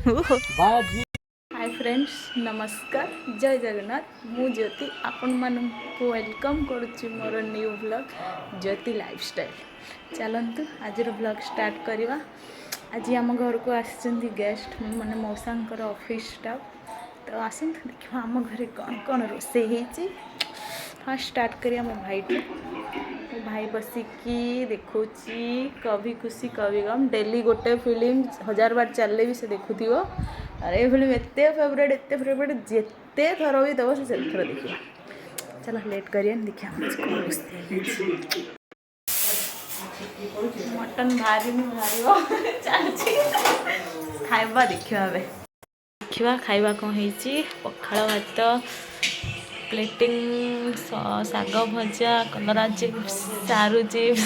Hi friends, नमस्कार, जय जगन्नाथ। मु ज्योति आपण मानू वेलकम करुच्ची मोर न्यू ब्लॉग ज्योति लाइफस्टाइल। चलतु आज ब्लॉग स्टार्ट करवा। आज आम घर को आसी गेस्ट माने मौसांकर ऑफिस स्टाफ। तो आसतु देखा आम घर कौन कौन रोसे होती। फास्ट स्टार्ट करिया मो भाई टू। मो भाई बसिकी देखुची कभी खुशी कभी गम। डेली गोटे फिल्म 1000 बार चलले भी से देखुथिबो। अरे ये फिल्म एते फेवरेट जिते थर भी दब से थर देखिए। चलो लेट करिए देखिए मटन भारी भारी चलती खाइबा देखिए। देखा खाइबा कौन है पखाड़ भात प्लेटिंग शाग भजा कलरा चिप्स सारू चिप्स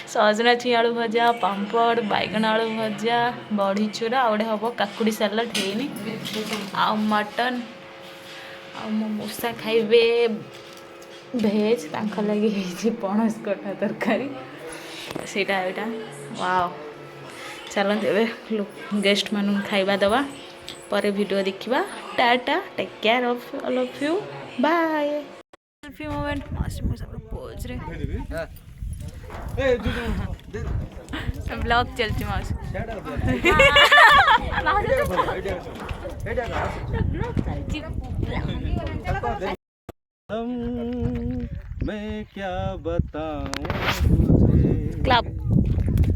सजना छुई आलू भजा पापड़ बैगन आलू भजा बड़ी चूरा आउे हम काकुड़ी सालाड है आउ मटन आ मो मूसा खाइबे भेज तांख लगी पणस कटा तरकारी सीटा एटा वाओ। चलते ए गेस्ट मान खाइबा दवा पर वीडियो देखा। Tata take care of all of you bye. Selfie moment मस्त मस्त पोज रे ब्लॉग चलती मस्त मैं क्या बताऊं तुझे क्लब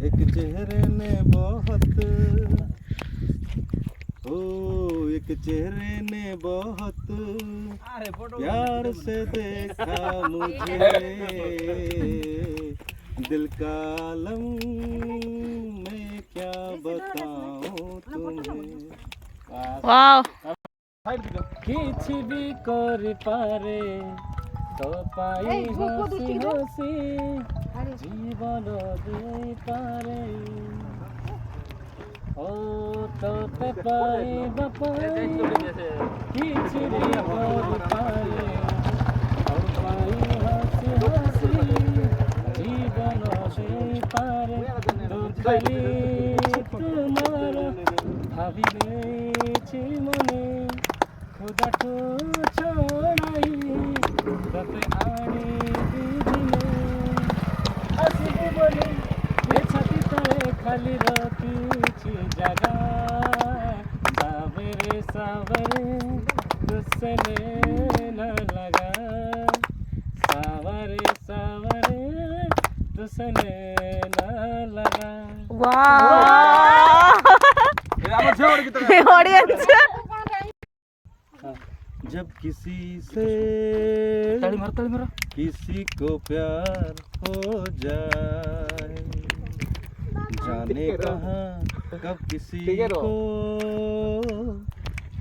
एक चेहरे ने बहुत एक चेहरे ने बहुत प्यार से देखा मुझे दिल का आलम मैं क्या बताऊं तुम्हें। वाओ किछि भी कर पारे तो पाई हसी हसी जीवन दे पारे ओ तोते पाई बपाई किछि भी कर पारे तो पाई हसी हसी जीवन दे पारे तो खाली तुम्हार भाविबे मने खुदाठू छोड़ाई तते आनी दिदिने आसिबु बोली ए छाती तले खाली रखिछि जगा सावरे तुझसे न लगा सावरे तुझसे न लगा। वाओ ऑडियंस जब किसी से किसी को प्यार हो जाए जाने कहाँ कब किसी को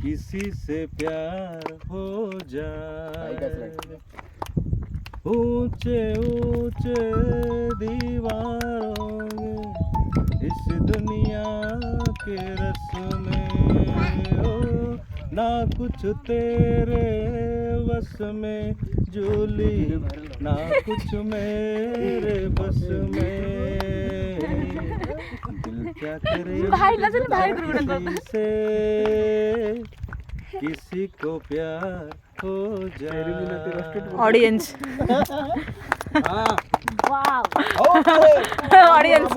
किसी से प्यार हो जाए ऊंचे ऊंचे दीवारों में इस दुनिया के रस में ओ ना कुछ तेरे बस में जूली ना कुछ मेरे बस में दिल क्या करे किसी से किसी को प्यार हो जाए। ऑडियंस ऑडियंस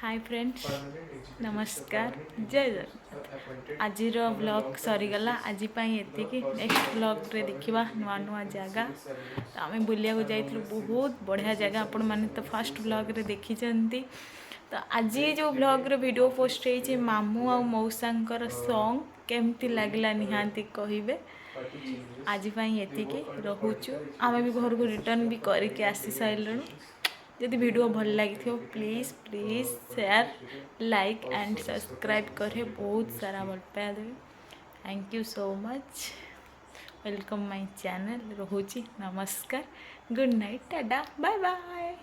हाय फ्रेंड्स नमस्कार जय जगन्नाथ आज ब्लॉग सरीगला आज एतिकी नेक्स्ट ब्लॉग रे देखिबा नुआ नुआ जगह तो आम बुलिया जाइलु बहुत बढ़िया जगह आपण मैंने तो फर्स्ट ब्लॉग रे देखी तो आज जो ब्लॉग रे वीडियो पोस्ट होइछे मामू आ मौसांकर सॉन्ग केमती लागला निहांती कहिबे आज एतिकी रहुचु आम भी घर को रिटर्न भी करके आसी साइलु जदि वीडियो भल लगी please please share like and subscribe करे बहुत सारा भल पाया देवे thank you so much welcome my channel रोहुची नमस्कार good night tata bye bye.